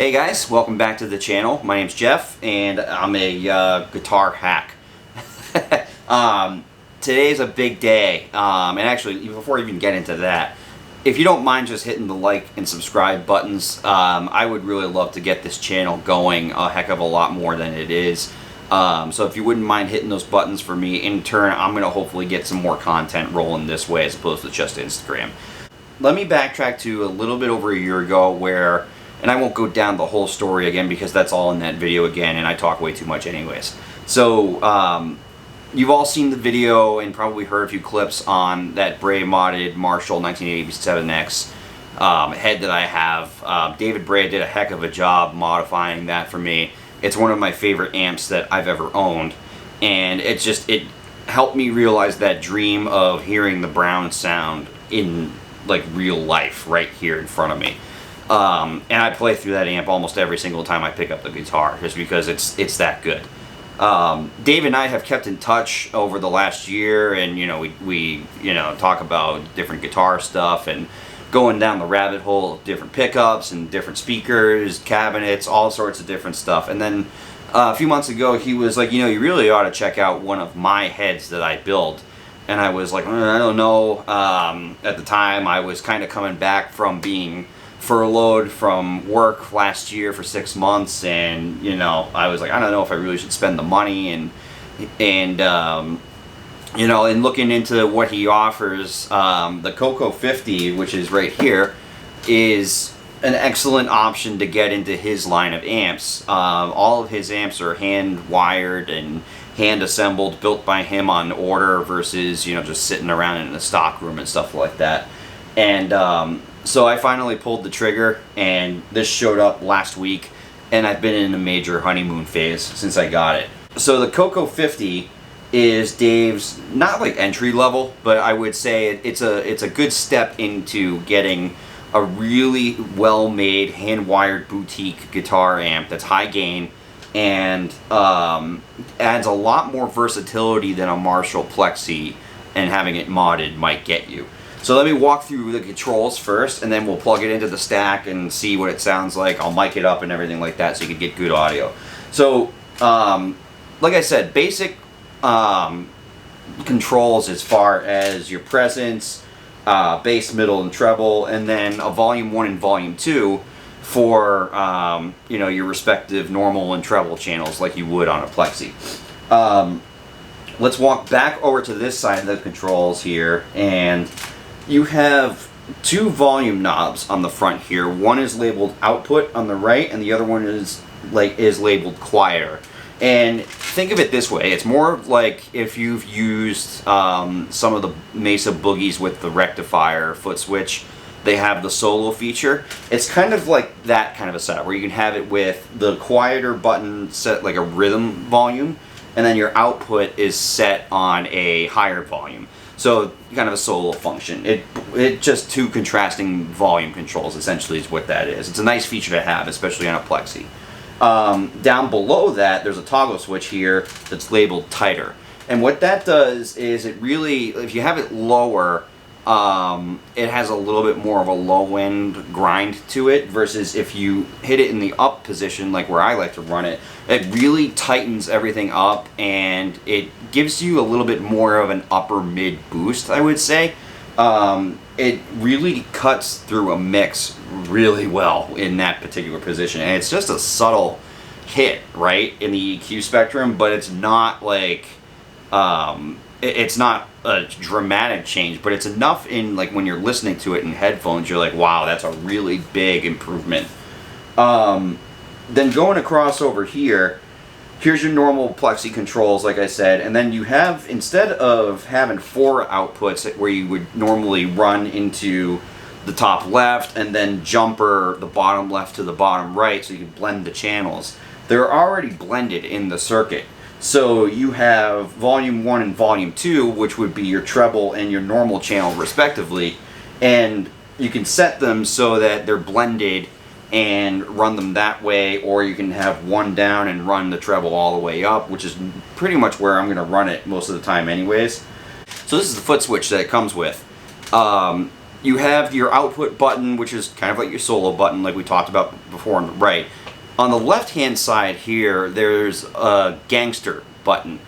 Hey guys, welcome back to the channel. My name's Jeff, and I'm a guitar hack. Today's a big day, and actually, before I even get into that, if you don't mind just hitting the like and subscribe buttons, I would really love to get this channel going a heck of a lot more than it is. So if you wouldn't mind hitting those buttons for me, in turn, I'm going to hopefully get some more content rolling this way as opposed to just Instagram. Let me backtrack to a little bit over a year ago where, and I won't go down the whole story again because that's all in that video again, and I talk way too much anyways. So, you've all seen the video and probably heard a few clips on that Bray modded Marshall 1987X head that I have. David Bray did a heck of a job modifying that for me. It's one of my favorite amps that I've ever owned, and it helped me realize that dream of hearing the Brown sound in like real life right here in front of me. And I play through that amp almost every single time I pick up the guitar, just because it's that good. Dave and I have kept in touch over the last year, and we talk about different guitar stuff and going down the rabbit hole of different pickups and different speakers, cabinets, all sorts of different stuff. And then a few months ago, he was like, you really ought to check out one of my heads that I build. And I was like, I don't know. At the time, I was kind of coming back from being furloughed from work last year for 6 months, and I was like, I don't know if I really should spend the money, and looking into what he offers, the Coco 50, which is right here, is an excellent option to get into his line of amps. All of his amps are hand wired and hand assembled, built by him on order versus just sitting around in a stock room and stuff like that. And so I finally pulled the trigger, and this showed up last week, and I've been in a major honeymoon phase since I got it. So the Coco 50 is Dave's, not like entry level, but I would say it's a good step into getting a really well-made hand-wired boutique guitar amp that's high gain and adds a lot more versatility than a Marshall Plexi and having it modded might get you. So let me walk through the controls first, and then we'll plug it into the stack and see what it sounds like. I'll mic it up and everything like that so you can get good audio. So, like I said, basic controls as far as your presence, bass, middle, and treble, and then a volume 1 and volume 2 for your respective normal and treble channels like you would on a Plexi. Let's walk back over to this side of the controls here, and you have two volume knobs on the front here. One is labeled output on the right, and the other one is labeled quieter. And think of it this way: it's more like if you've used some of the Mesa Boogies with the rectifier foot switch. They have the solo feature. It's kind of like that kind of a setup where you can have it with the quieter button set like a rhythm volume, and then your output is set on a higher volume. So kind of a solo function. It just two contrasting volume controls essentially is what that is. It's a nice feature to have, especially on a Plexi. Down below that, there's a toggle switch here that's labeled tighter. And what that does is it really, if you have it lower, it has a little bit more of a low end grind to it versus if you hit it in the up position like where I like to run it, it really tightens everything up and it gives you a little bit more of an upper mid boost, I would say. It really cuts through a mix really well in that particular position, and it's just a subtle hit right in the EQ spectrum, but it's not like it's not a dramatic change, but it's enough in like when you're listening to it in headphones, you're like, wow, that's a really big improvement. Then going across over here, here's your normal Plexi controls, like I said, and then you have, instead of having 4 outputs where you would normally run into the top left and then jumper the bottom left to the bottom right so you can blend the channels, they're already blended in the circuit. So you have volume 1 and volume 2, which would be your treble and your normal channel respectively, and you can set them so that they're blended and run them that way, or you can have one down and run the treble all the way up, which is pretty much where I'm going to run it most of the time anyways. So this is the foot switch that it comes with. You have your output button, which is kind of like your solo button, like we talked about before on the right. On the left-hand side here, there's a gangster button,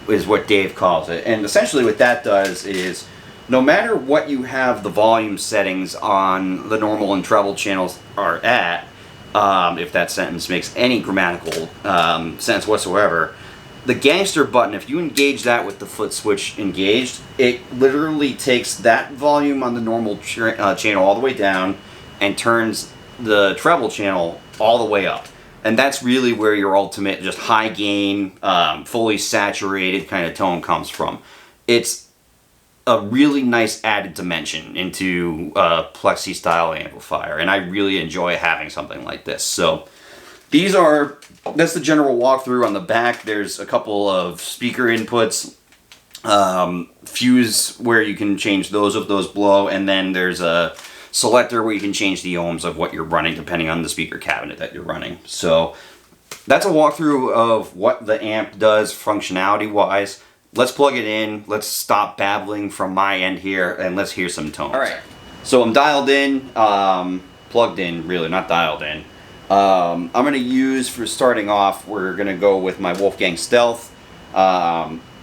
is what Dave calls it. And essentially what that does is, no matter what you have the volume settings on the normal and treble channels are at, if that sentence makes any grammatical sense whatsoever, the gangster button, if you engage that with the foot switch engaged, it literally takes that volume on the normal channel all the way down and turns the treble channel all the way up. And that's really where your ultimate just high gain, fully saturated kind of tone comes from. It's a really nice added dimension into a Plexi style amplifier, and I really enjoy having something like this. So that's the general walkthrough. On the back there's a couple of speaker inputs, fuse where you can change those if those blow, and then there's a selector where you can change the ohms of what you're running depending on the speaker cabinet that you're running. So that's a walkthrough of what the amp does functionality wise. Let's plug it in, let's stop babbling from my end here, and let's hear some tones. Alright, so I'm dialed in, plugged in really, not dialed in. I'm going to use, for starting off, we're going to go with my Wolfgang Stealth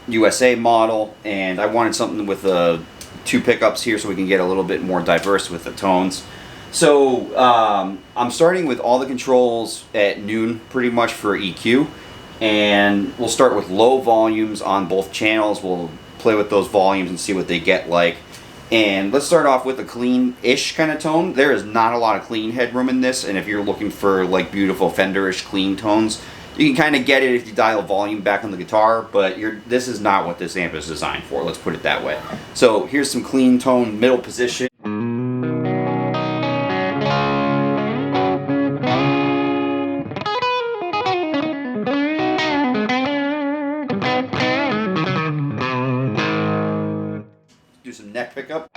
USA model, and I wanted something with two pickups here so we can get a little bit more diverse with the tones. So I'm starting with all the controls at noon pretty much for EQ, and we'll start with low volumes on both channels. We'll play with those volumes and see what they get like. And let's start off with a clean-ish kind of tone. There is not a lot of clean headroom in this, and if you're looking for like beautiful Fender-ish clean tones, you can kind of get it if you dial volume back on the guitar, but this is not what this amp is designed for, let's put it that way. So here's some clean tone, middle position. Do some neck pickup.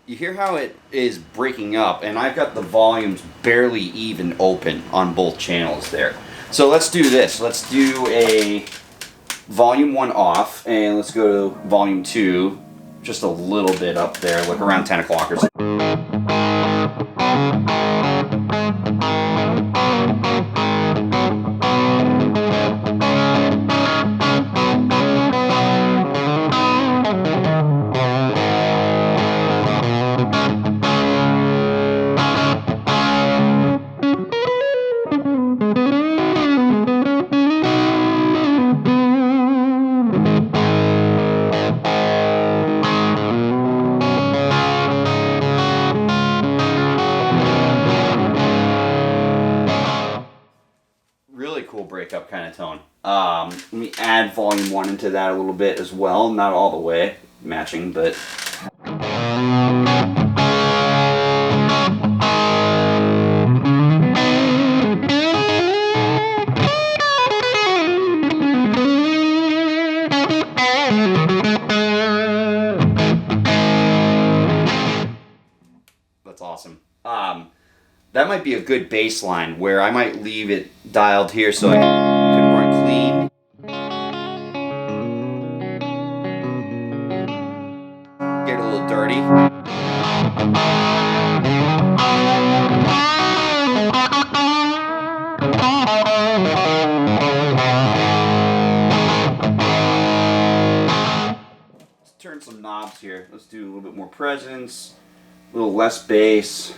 You hear how it is breaking up, and I've got the volumes barely even open on both channels there. So let's do this. Let's do a volume 1 off, and let's go to volume 2, just a little bit up there, like around 10 o'clock or so. Really cool breakup kind of tone. Let me add volume 1 into that a little bit as well. Not all the way matching, but... That's awesome. That might be a good baseline where I might leave it dialed here so I can run clean. Get a little dirty. Let's turn some knobs here. Let's do a little bit more presence, a little less bass.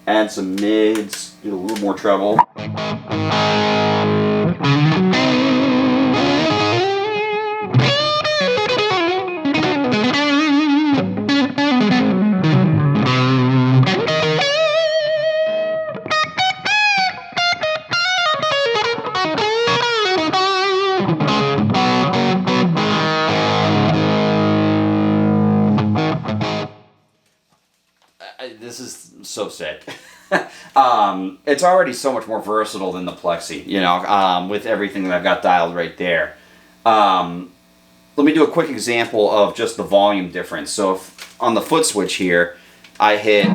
Add some mids, do a little more treble. This is so sick. It's already so much more versatile than the Plexi, you know, with everything that I've got dialed right there. Let me do a quick example of just the volume difference. So if, on the foot switch here, I hit,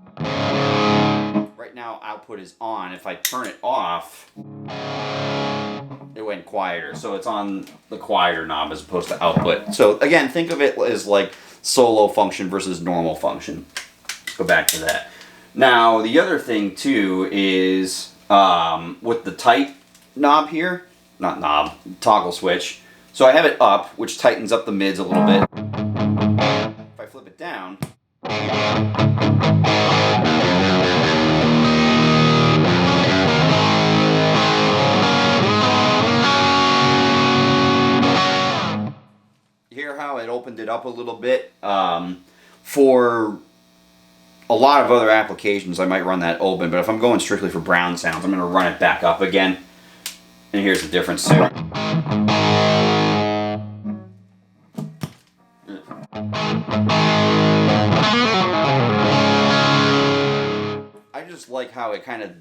right now output is on. If I turn it off, it went quieter. So it's on the quieter knob as opposed to output. So again, think of it as like solo function versus normal function. Let's go back to that. Now, the other thing too is with the tight knob here, not knob, toggle switch. So I have it up, which tightens up the mids a little bit. If I flip it down, you hear how it opened it up a little bit? For a lot of other applications, I might run that open, but if I'm going strictly for brown sounds, I'm going to run it back up again. And here's the difference too. I just like how it kind of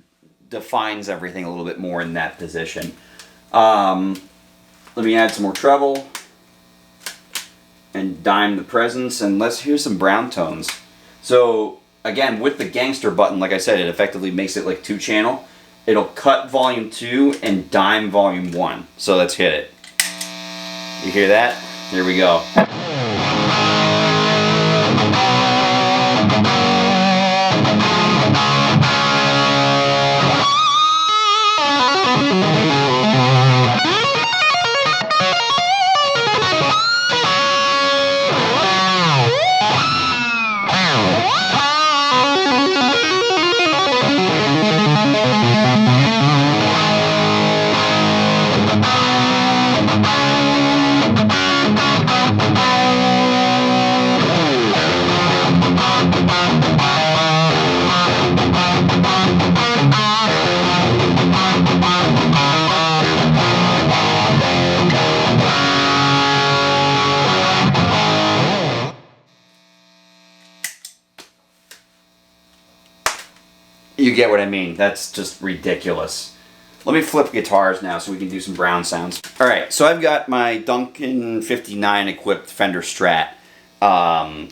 defines everything a little bit more in that position. Let me add some more treble and dime the presence, and let's hear some brown tones. So again, with the gangster button, like I said, it effectively makes it like 2-channel. It'll cut volume 2 and dime volume 1. So let's hit it. You hear that? Here we go. You get what I mean. That's just ridiculous. Let me flip guitars now so we can do some brown sounds. Alright, so I've got my Duncan 59 equipped Fender Strat. I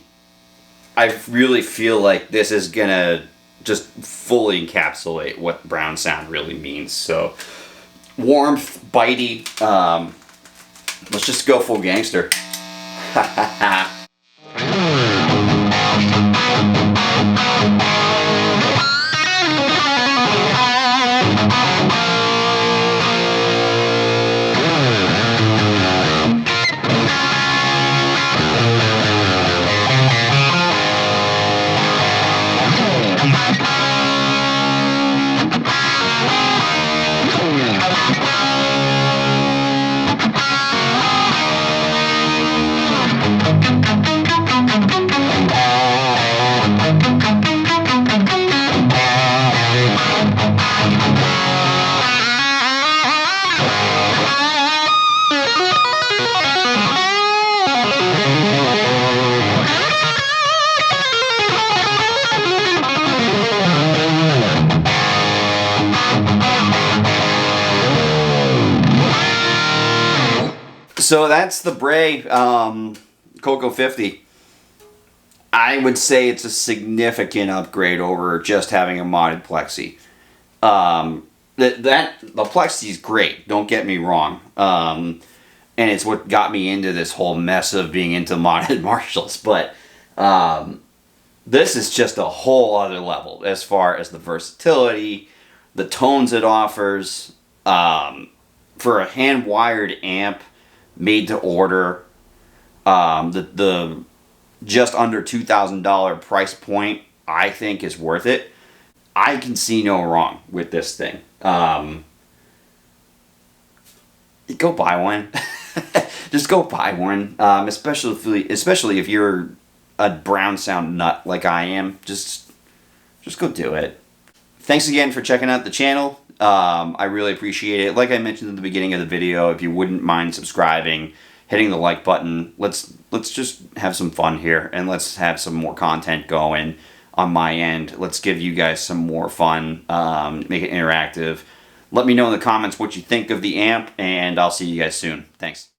really feel like this is gonna just fully encapsulate what brown sound really means. So, warmth, bitey, let's just go full gangster. So that's the Bray Coco 50. I would say it's a significant upgrade over just having a modded plexi. The plexi is great, don't get me wrong. And it's what got me into this whole mess of being into modded Marshalls. But this is just a whole other level as far as the versatility, the tones it offers. For a hand-wired amp, made to order, the just under $2,000 price point, I think is worth it. I can see no wrong with this thing. Go buy one. Just go buy one. Especially if you're a brown sound nut like I am. Just go do it. Thanks again for checking out the channel. I really appreciate it. Like I mentioned at the beginning of the video, if you wouldn't mind subscribing, hitting the like button, let's just have some fun here, and let's have some more content going on my end. Let's give you guys some more fun, make it interactive. Let me know in the comments what you think of the amp, and I'll see you guys soon. Thanks.